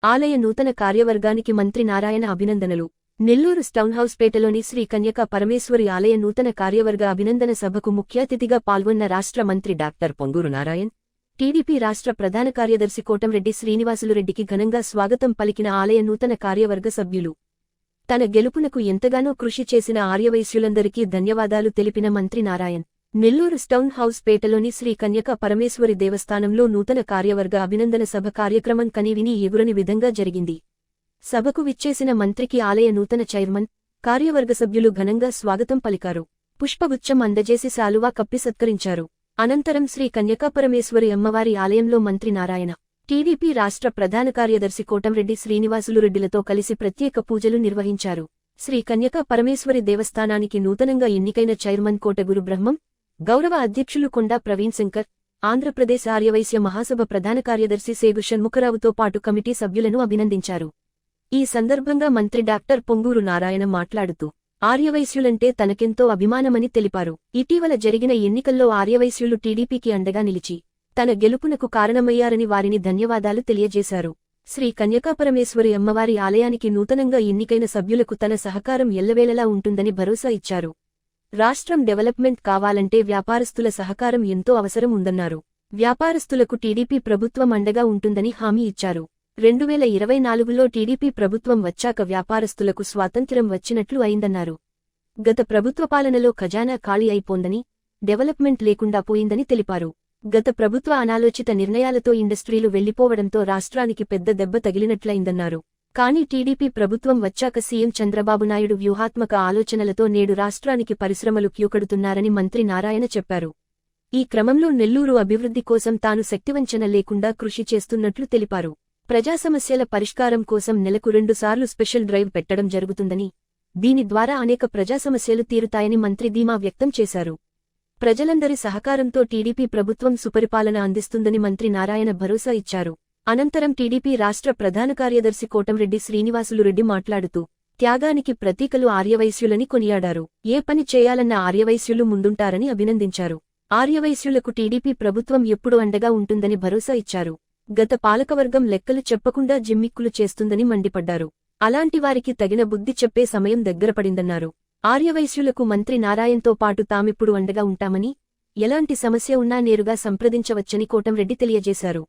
ఆలయ నూతన కార్యవర్గానికి మంత్రి నారాయణ అభినందనలు. నెల్లూరు టౌన్హౌస్పేటలోని శ్రీ కన్యకా పరమేశ్వరి ఆలయ నూతన కార్యవర్గ అభినందన సభకు ముఖ్య అతిథిగా పాల్గొన్న రాష్ట్ర మంత్రి డాక్టర్ పొంగూరు నారాయణ్, టీడీపీ రాష్ట్ర ప్రధాన కార్యదర్శి కోటంరెడ్డి శ్రీనివాసులురెడ్డికి ఘనంగా స్వాగతం పలికిన ఆలయ నూతన కార్యవర్గ సభ్యులు. తన గెలుపునకు ఎంతగానో కృషి చేసిన ఆర్యవైశ్యులందరికీ ధన్యవాదాలు తెలిపిన మంత్రి నారాయణ్, నెల్లూరు టౌన్హౌస్పేటలోని శ్రీ కన్యకా పరమేశ్వరి దేవస్థానంలో నూతన కార్యవర్గ అభినందన సభ కార్యక్రమం కనీవినీ ఎగురని విధంగా జరిగింది. సభకు విచ్చేసిన మంత్రికి ఆలయ నూతన చైర్మన్, కార్యవర్గ సభ్యులు ఘనంగా స్వాగతం పలికారు. పుష్పగుచ్చం అందజేసి శాలువా కప్పి సత్కరించారు. అనంతరం శ్రీ కన్యకాపరమేశ్వరి అమ్మవారి ఆలయంలో మంత్రి నారాయణ, టీడీపీ రాష్ట్ర ప్రధాన కార్యదర్శి కోటంరెడ్డి శ్రీనివాసులురెడ్డిలతో కలిసి ప్రత్యేక పూజలు నిర్వహించారు. శ్రీ కన్యకా పరమేశ్వరి దేవస్థానానికి నూతనంగా ఎన్నికైన చైర్మన్ కోట గురు బ్రహ్మం, గౌరవ అధ్యక్షులు కొండా ప్రవీణ్ శంకర్, ఆంధ్రప్రదేశ్ ఆర్యవైశ్య మహాసభ ప్రధాన కార్యదర్శి సేగు షణ్ముఖరావుతో పాటు కమిటీ సభ్యులను అభినందించారు. ఈ సందర్భంగా మంత్రి డాక్టర్ పొంగూరు నారాయణ మాట్లాడుతూ, ఆర్యవైశ్యులంటే తనకెంతో అభిమానమని తెలిపారు. ఇటీవల జరిగిన ఎన్నికల్లో ఆర్యవైశ్యులు టీడీపీకి అండగా నిలిచి తన గెలుపునకు కారణమయ్యారని వారిని ధన్యవాదాలు తెలియజేశారు. శ్రీ కన్యకాపరమేశ్వరి అమ్మవారి ఆలయానికి నూతనంగా ఎన్నికైన సభ్యులకు తన సహకారం ఎల్లవేళలా ఉంటుందని భరోసా ఇచ్చారు. రాష్ట్రం డెవలప్మెంట్ కావాలంటే వ్యాపారస్తుల సహకారం ఎంతో అవసరం ఉందన్నారు. వ్యాపారస్తులకు టీడీపీ ప్రభుత్వం అండగా ఉంటుందని హామీ ఇచ్చారు. 2024లో టీడీపీ ప్రభుత్వం వచ్చాక వ్యాపారస్తులకు స్వాతంత్ర్యం వచ్చినట్లు అయిందన్నారు. గత ప్రభుత్వ పాలనలో ఖజానా ఖాళీ అయిపోందని, డెవలప్మెంట్ లేకుండా పోయిందని తెలిపారు. గత ప్రభుత్వ అనాలోచిత నిర్ణయాలతో ఇండస్ట్రీలు వెళ్లిపోవడంతో రాష్ట్రానికి పెద్ద దెబ్బ తగిలినట్లయిందన్నారు. కానీ టీడీపీ ప్రభుత్వం వచ్చాక సీఎం చంద్రబాబు నాయుడు వ్యూహాత్మక ఆలోచనలతో నేడు రాష్ట్రానికి పరిశ్రమలు క్యూకడుతున్నారని మంత్రి నారాయణ చెప్పారు. ఈ క్రమంలో నెల్లూరు అభివృద్ధి కోసం తాను శక్తివంచన లేకుండా కృషి చేస్తున్నట్లు తెలిపారు. ప్రజా సమస్యల పరిష్కారం కోసం నెలకు 2 సార్లు స్పెషల్ డ్రైవ్ పెట్టడం జరుగుతుందని, దీని ద్వారా అనేక ప్రజా సమస్యలు తీరుతాయని మంత్రి ధీమా వ్యక్తం చేశారు. ప్రజలందరి సహకారంతో టీడీపీ ప్రభుత్వం సుపరిపాలన అందిస్తుందని మంత్రి నారాయణ భరోసా ఇచ్చారు. అనంతరం టీడీపీ రాష్ట్ర ప్రధాన కార్యదర్శి కోటంరెడ్డి శ్రీనివాసులురెడ్డి మాట్లాడుతూ, త్యాగానికి ప్రతీకలు ఆర్యవైశ్యులని కొనియాడారు. ఏ పని చేయాలన్న ఆర్యవైశ్యులు ముందుంటారని అభినందించారు. ఆర్యవైశ్యులకు టీడీపీ ప్రభుత్వం ఎప్పుడూ అండగా ఉంటుందని భరోసా ఇచ్చారు. గత పాలకవర్గం లెక్కలు చెప్పకుండా జిమ్మిక్కులు చేస్తుందని మండిపడ్డారు. అలాంటి వారికి తగిన బుద్ధి చెప్పే సమయం దగ్గరపడిందన్నారు. ఆర్యవైశ్యులకు మంత్రి నారాయణ్తో పాటు తామిప్పుడు అండగా ఉంటామని, ఎలాంటి సమస్య ఉన్నా నేరుగా సంప్రదించవచ్చని కోటంరెడ్డి తెలియజేశారు.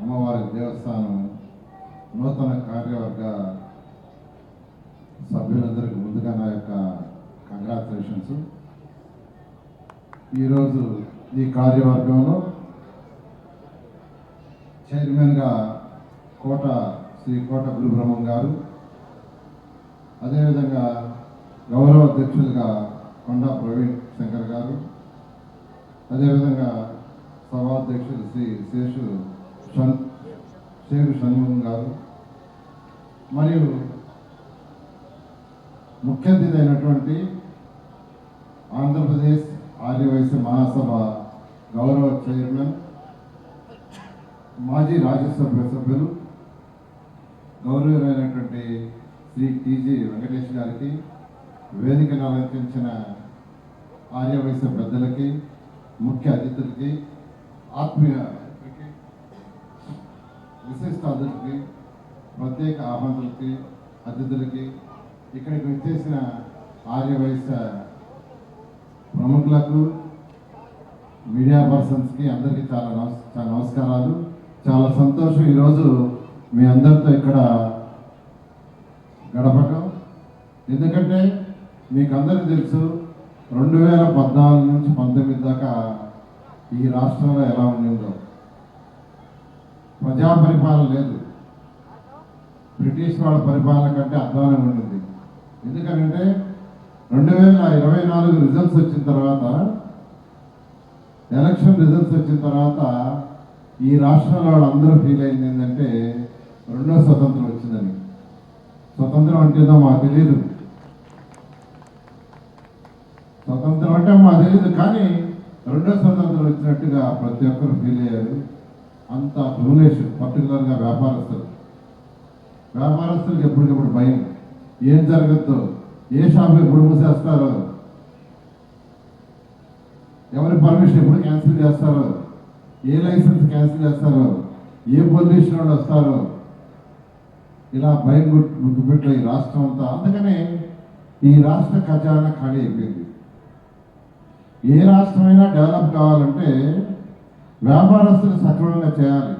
అమ్మవారి దేవస్థానం నూతన కార్యవర్గ సభ్యులందరికీ ముందుగా నా యొక్క కంగ్రాచులేషన్స్. ఈరోజు ఈ కార్యవర్గంలో చైర్మన్గా శ్రీ కోట గురు బ్రహ్మం గారు, అదేవిధంగా గౌరవ అధ్యక్షులుగా కొండా ప్రవీణ్ శంకర్ గారు, అదేవిధంగా సభాధ్యక్షులు శ్రీ సేగు షణ్ముఖం గారు, మరియు ముఖ్య అతిథి అయినటువంటి ఆంధ్రప్రదేశ్ ఆర్యవైశ్య మహాసభ గౌరవ చైర్మన్, మాజీ రాజ్యసభ సభ్యులు గౌరవమైనటువంటి శ్రీ టీజీ వెంకటేష్ గారికి, వేదికను అలంకరించిన ఆర్యవైశ్య పెద్దలకి, ముఖ్య అతిథులకి, ఆత్మీయ విశిష్ట అతిథులకి, ప్రత్యేక ఆహ్వానులకి, అతిథులకి, ఇక్కడికి వచ్చేసిన ఆర్యవైశ్య ప్రముఖులకు, మీడియా పర్సన్స్కి అందరికీ చాలా నమస్కారాలు. చాలా సంతోషం ఈరోజు మీ అందరితో ఇక్కడ గడపటం. ఎందుకంటే మీకు అందరికీ తెలుసు 2014 నుంచి 19 దాకా ఈ రాష్ట్రంలో ఎలా ఉండిందో. ప్రజా పరిపాలన లేదు, బ్రిటిష్ వాళ్ళ పరిపాలన కంటే అధ్వానంగా ఉండింది. ఎందుకంటే 2024 రిజల్ట్స్ వచ్చిన తర్వాత, ఎలక్షన్ రిజల్ట్స్ వచ్చిన తర్వాత ఈ రాష్ట్రంలో వాళ్ళందరూ ఫీల్ అయింది ఏంటంటే రెండో స్వతంత్రం వచ్చిందని. స్వతంత్రం అంటేదో మాకు తెలియదు, స్వతంత్రం అంటే మాకు తెలియదు, కానీ రెండో స్వతంత్రం వచ్చినట్టుగా ప్రతి ఒక్కరు ఫీల్ అయ్యారు. అంత ఫూలిష్, పర్టికులర్గా వ్యాపారస్తులకు ఎప్పటికప్పుడు భయం, ఏం జరగద్దో, ఏ షాప్ ఎప్పుడు మూసేస్తారో, ఎవరి పర్మిషన్ ఎప్పుడు క్యాన్సిల్ చేస్తారో, ఏ లైసెన్స్ క్యాన్సిల్ చేస్తారో, ఏ పొల్యూషన్ వాళ్ళు వస్తారో, ఇలా భయం గుర్తుపెట్ల ఈ రాష్ట్రం అంతా. అందుకనే ఈ రాష్ట్ర ఖజానా ఖాళీ అయిపోయింది. ఏ రాష్ట్రమైనా డెవలప్ కావాలంటే వ్యాపారస్తులు సక్రమంగా చేయాలి.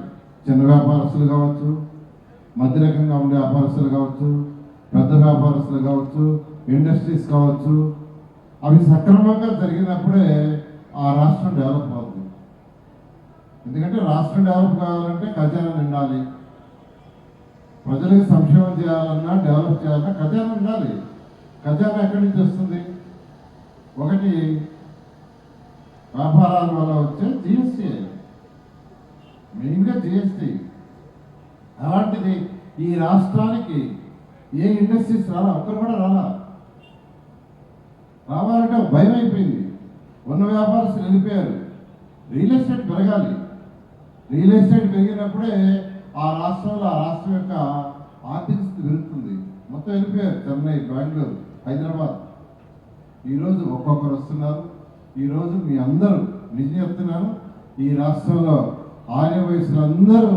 చిన్న వ్యాపారస్తులు కావచ్చు, మధ్య రకంగా ఉండే వ్యాపారస్తులు కావచ్చు, పెద్ద వ్యాపారస్తులు కావచ్చు, ఇండస్ట్రీస్ కావచ్చు, అవి సక్రమంగా జరిగినప్పుడే ఆ రాష్ట్రం డెవలప్ అవుతుంది. ఎందుకంటే రాష్ట్రం డెవలప్ కావాలంటే ఖజానా నిండాలి. ప్రజలకు సంక్షేమం చేయాలన్నా, డెవలప్ చేయాలన్నా ఖజానా ఉండాలి. ఖజానా ఎక్కడి నుంచి వస్తుంది? ఒకటి వ్యాపారాల వల్ల వచ్చే జిఎస్టీ, మెయిన్గా జిఎస్టీ. అలాంటిది ఈ రాష్ట్రానికి ఏ ఇండస్ట్రీస్ రాలా, ఒక్కరు కూడా రావాలంటే భయం అయిపోయింది. ఉన్న వ్యాపారస్తులు వెళ్ళిపోయారు. రియల్ ఎస్టేట్ పెరగాలి. రియల్ ఎస్టేట్ పెరిగినప్పుడే ఆ రాష్ట్రం యొక్క ఆర్థిక స్థితి పెరుగుతుంది. మొత్తం వెళ్ళిపోయారు. చెన్నై, బెంగళూరు, హైదరాబాద్. ఈరోజు ఒక్కొక్కరు వస్తున్నారు. ఈరోజు మీ అందరూ నిజం చెప్తున్నాను, ఈ రాష్ట్రంలో ఆర్య వయసులందరూ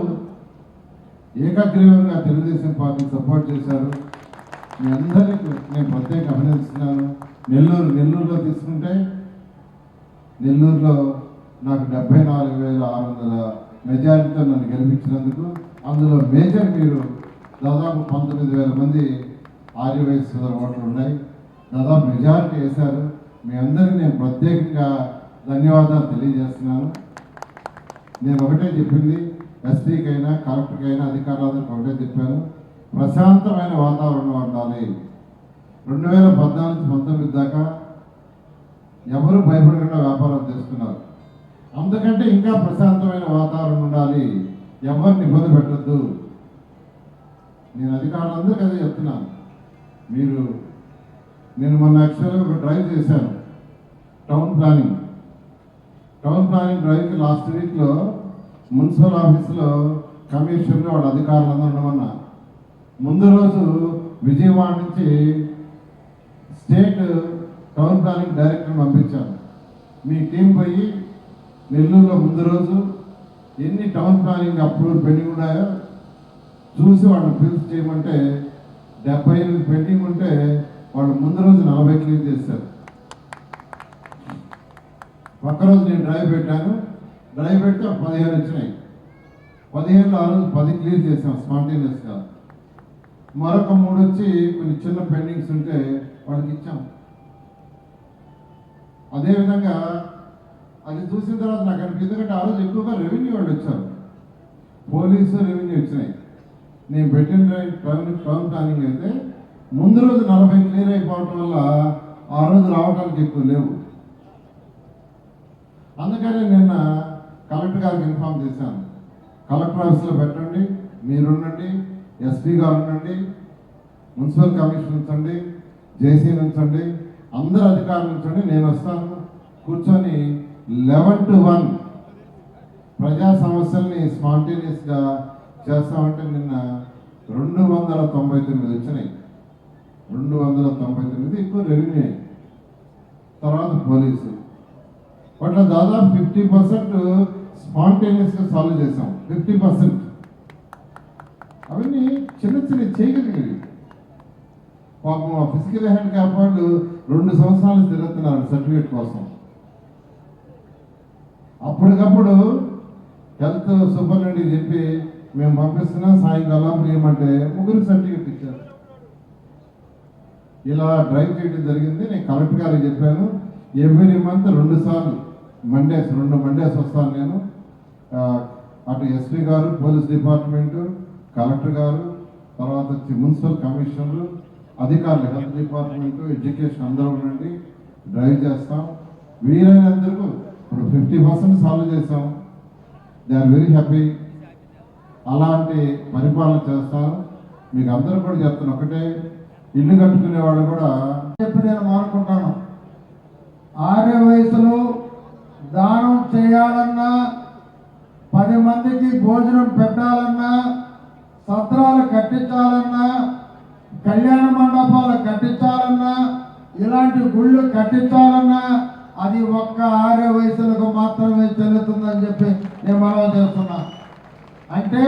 ఏకగ్రీవంగా తెలుగుదేశం పార్టీని సపోర్ట్ చేశారు. మీ అందరికీ నేను ప్రత్యేక అభినందిస్తున్నాను. నెల్లూరులో తీసుకుంటే, నెల్లూరులో నాకు 74,600 మెజారిటీతో నన్ను గెలిపించినందుకు, అందులో మేజర్ మీరు దాదాపు 19,000 మంది ఆర్య వయసు ఓట్లు ఉన్నాయి. దాదాపు మెజారిటీ వేశారు. మీ అందరికీ నేను ప్రత్యేకంగా ధన్యవాదాలు తెలియజేస్తున్నాను. నేను ఒకటే చెప్పింది, ఎస్పీకైనా కలెక్టర్కైనా అధికారులందరికీ ఒకటే చెప్పాను, ప్రశాంతమైన వాతావరణం ఉండాలి. 2014-19 దాకా ఎవరు భయపడకుండా వ్యాపారం చేస్తున్నారు. అందుకంటే ఇంకా ప్రశాంతమైన వాతావరణం ఉండాలి. ఎవరిని ఇబ్బంది పెట్టద్దు. నేను అధికారులందరికీ అదే చెప్తున్నాను. నేను మొన్న యాక్చువల్గా ఒక డ్రైవ్ చేశాను, టౌన్ ప్లానింగ్ డ్రైవ్కి లాస్ట్ వీక్లో మున్సిపల్ ఆఫీసులో కమిషనర్ వాళ్ళ అధికారులందరూ ఉండమన్నా. ముందు రోజు విజయవాడ నుంచి స్టేట్ టౌన్ ప్లానింగ్ డైరెక్టర్ని పంపించాను. మీ టీం పోయి నెల్లూరులో ముందు రోజు ఎన్ని టౌన్ ప్లానింగ్ అప్రూవల్ పెండింగ్ ఉన్నాయో చూసి వాళ్ళని పిలిచి చేయమంటే 78 పెండింగ్ ఉంటే వాళ్ళు ముందు రోజు 40 క్లియర్ చేశారు. ఒక్కరోజు నేను డ్రైవ్ పెట్టాను. డ్రైవ్ పెడితే 15 వచ్చినాయి. 15లో ఆ రోజు 10 క్లియర్ చేసాం స్పాంటేనియస్గా. మరొక 3 వచ్చి కొన్ని చిన్న పెండింగ్స్ ఉంటే వాళ్ళకి ఇచ్చాం. అదేవిధంగా అది చూసిన తర్వాత నాకు అనిపించింది, ఎందుకంటే ఆ రోజు ఎక్కువగా రెవెన్యూ వాళ్ళు వచ్చారు, పోలీసు రెవెన్యూ వచ్చినాయి. నేను పెట్టిన టౌన్ ప్లానింగ్ అయితే ముందు రోజు 40 క్లియర్ అయిపోవటం వల్ల ఆ రోజు రావడానికి ఎక్కువ లేవు. అందుకని నిన్న కలెక్టర్ గారికి ఇన్ఫార్మ్ చేశాను, కలెక్టర్ ఆఫీస్లో పెట్టండి, మీరుండండి, ఎస్పీ గారు ఉండండి, మున్సిపల్ కమిషనర్ ఉంచండి, జేసీ ఉంచండి, అందరు అధికారులు ఉంచండి, నేను వస్తాను, కూర్చొని 11 to 1 ప్రజా సమస్యల్ని స్పాంటేనియస్గా చేస్తామంటే నిన్న 299 వచ్చినాయి. 299 ఎక్కువ రెవెన్యూ, తర్వాత పోలీసు. వాటిలో దాదాపు 50% స్పాంటేనియస్గా సాల్వ్ చేసాం. 50% అవన్నీ చిన్న చేయగలిగేవి. పాపం ఆ ఫిజికల్ హ్యాండిక్యాప్ వాళ్ళు 2 సంవత్సరాలు తిరుగుతున్నారు సర్టిఫికేట్ కోసం. అప్పటికప్పుడు హెల్త్ సూపరింటెండెంట్కి చెప్పి మేము పంపిస్తున్నాం, సాయంకాలం ఏమంటే 3 సర్టిఫికేట్ ఇచ్చారు. ఇలా డ్రైవ్ చేయడం జరిగింది. నేను కలెక్టర్ గారికి చెప్పాను, ఎవ్రీ మంత్ 2 సార్లు రెండు మండేస్ వస్తాను నేను. అటు ఎస్పీ గారు, పోలీస్ డిపార్ట్మెంటు, కలెక్టర్ గారు, తర్వాత వచ్చి మున్సిపల్ కమిషనర్లు, అధికారులు, హెల్త్ డిపార్ట్మెంట్, ఎడ్యుకేషన్ అందరూ ఉండండి, డ్రైవ్ చేస్తాం. వీలైనందుకు ఇప్పుడు 50% సాల్వ్ చేస్తాం. They are very happy. అలాంటి పరిపాలన చేస్తాను. మీకు అందరూ కూడా చెప్తాను, ఒకటే ఇల్లు కట్టుకునే వాళ్ళు కూడా చెప్పి నేను మానుకుంటాను. 6 వయసులో దానం చేయాలన్నా, 10 మందికి భోజనం పెట్టాలన్నా, సత్రాలు కట్టించాలన్నా, కళ్యాణ మండపాలు కట్టించాలన్నా, ఇలాంటి గుళ్ళు కట్టించాలన్నా అది ఒక్క 6 వయసులకు మాత్రమే చెల్లుతుందని చెప్పి నేను మనవి చేస్తున్నా. అంటే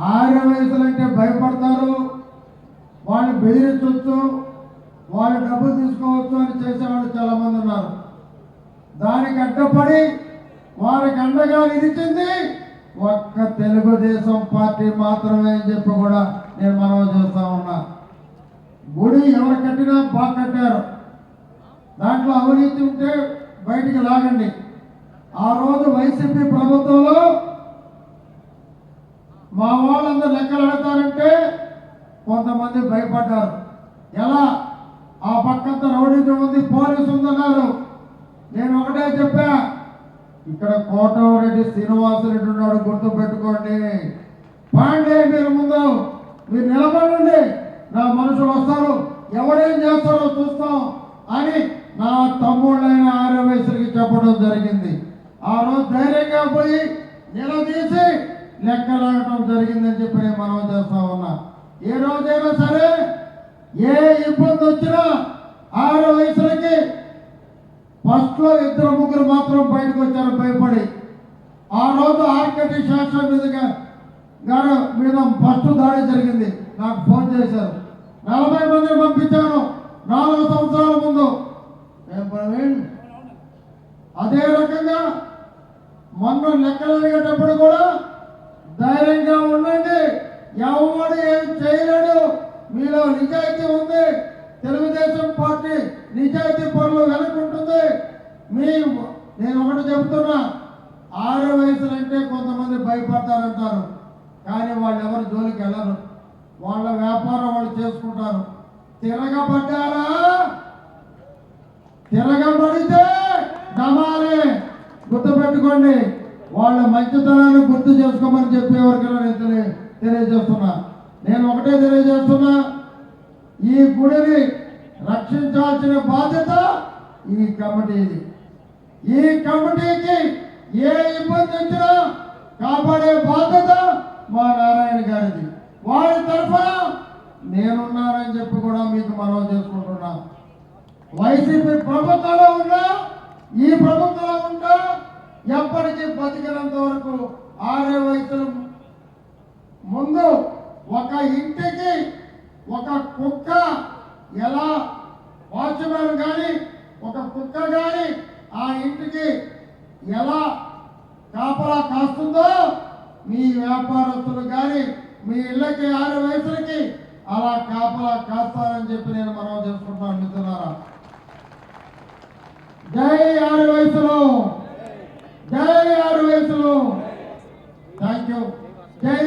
6 వయసులంటే భయపడతారు, వాళ్ళు బెదిరించవచ్చు, వాళ్ళు డబ్బులు తీసుకోవచ్చు అని చేసేవాళ్ళు చాలా మంది ఉన్నారు. దానికి అడ్డపడి వారికి అండగా నిలిచింది ఒక్క తెలుగుదేశం పార్టీ మాత్రమే అని చెప్పి కూడా నేను మనవి చేస్తా ఉన్నా. గుడి ఎవరు కట్టినా బాగా కట్టారు, దాంట్లో అవినీతి ఉంటే బయటికి లాగండి. ఆ రోజు వైసీపీ ప్రభుత్వంలో మా వాళ్ళందరూ లెక్కలు అడతారంటే కొంతమంది భయపడ్డారు. ఎలా? ఆ పక్కంతా రౌడీజం ఉంది, పోలీసు ఉందన్నారు. నేను ఒకటే చెప్పా, ఇక్కడ కోటమిరెడ్డి శ్రీనివాసరెడ్డి ఉన్నాడు, గుర్తు పెట్టుకోండి. పాండే మీరు ముందు మీరు నిలబడండి, నా మనుషులు వస్తారు, ఎవడేం చేస్తారో చూస్తాం అని నా తమ్ముళ్ళైన 6 వయసులకి చెప్పడం జరిగింది. ఆ రోజు ధైర్యంగా పోయి నిలదీసి లెక్కలాడటం జరిగిందని చెప్పి నేను మనవి చేస్తా ఉన్నా. ఏ రోజైనా సరే ఏ ఇబ్బంది వచ్చినా 6 వయసులకి ఫస్ట్లో 2-3 మాత్రం బయటకు వచ్చారు భయపడి. ఆ రోజు ఆర్కెటి శాస్త్రం మీద ఫస్ట్ దాడి జరిగింది. నాకు ఫోన్ చేశారు, 40 మందిని పంపించాను 4 సంవత్సరాల ముందు. ప్రవీణ్, అదే రకంగా మొన్న లెక్కలు అడిగేటప్పుడు కూడా ధైర్యంగా ఉండండి, ఎవడు ఏం చేయలేడు, మీలో నిజాయితీ ఉంది, తెలుగుదేశం పార్టీ నిజాయితీ పనులు వెనుకుంటుంది. నేను ఒకటి చెబుతున్నా, 6 వయసులంటే కొంతమంది భయపడతారంటారు, కానీ వాళ్ళు ఎవరు జోలికి వెళ్ళరు, వాళ్ళ వ్యాపారం వాళ్ళు చేసుకుంటారు. తిరగబడ్డారా? తిరగబడితే నమాలే, గుర్తుపెట్టుకోండి. వాళ్ళ మంచితనాన్ని గుర్తు చేసుకోమని చెప్పి ఎవరికైనా నేను తెలియజేస్తున్నా. నేను ఒకటే తెలియజేస్తున్నా, ఈ గుడిని రక్షించాల్సిన బాధ్యత ఈ కమిటీది. ఈ కమిటీకి ఏ ఇబ్బంది వచ్చినా కాపాడే బాధ్యత మా నారాయణ గారిది. వారి తరఫున నేనున్నానని చెప్పి కూడా మీకు మనవి చేసుకుంటున్నా. వైసీపీ ప్రభుత్వంలో ఉన్నా, ఈ ప్రభుత్వంలో ఉన్నా, ఎప్పటికీ బతికినంత వరకు 6 వయసుల ముందు ఒక ఇంటికి ఒక కుక్క ఎలా వాచ్మెన్ కానీ ఒక కుక్క కానీ ఆ ఇంటికి ఎలా కాపలా కాస్తుందో మీ వ్యాపారస్తులు కానీ మీ ఇళ్ళకి 6 వయసులకి అలా కాపలా కాస్తారని చెప్పి నేను మనవి చేసుకుంటున్నాను. మిత్రులారా, జై 6 వయసులో, జై 6 వయసులో. Thank you. జై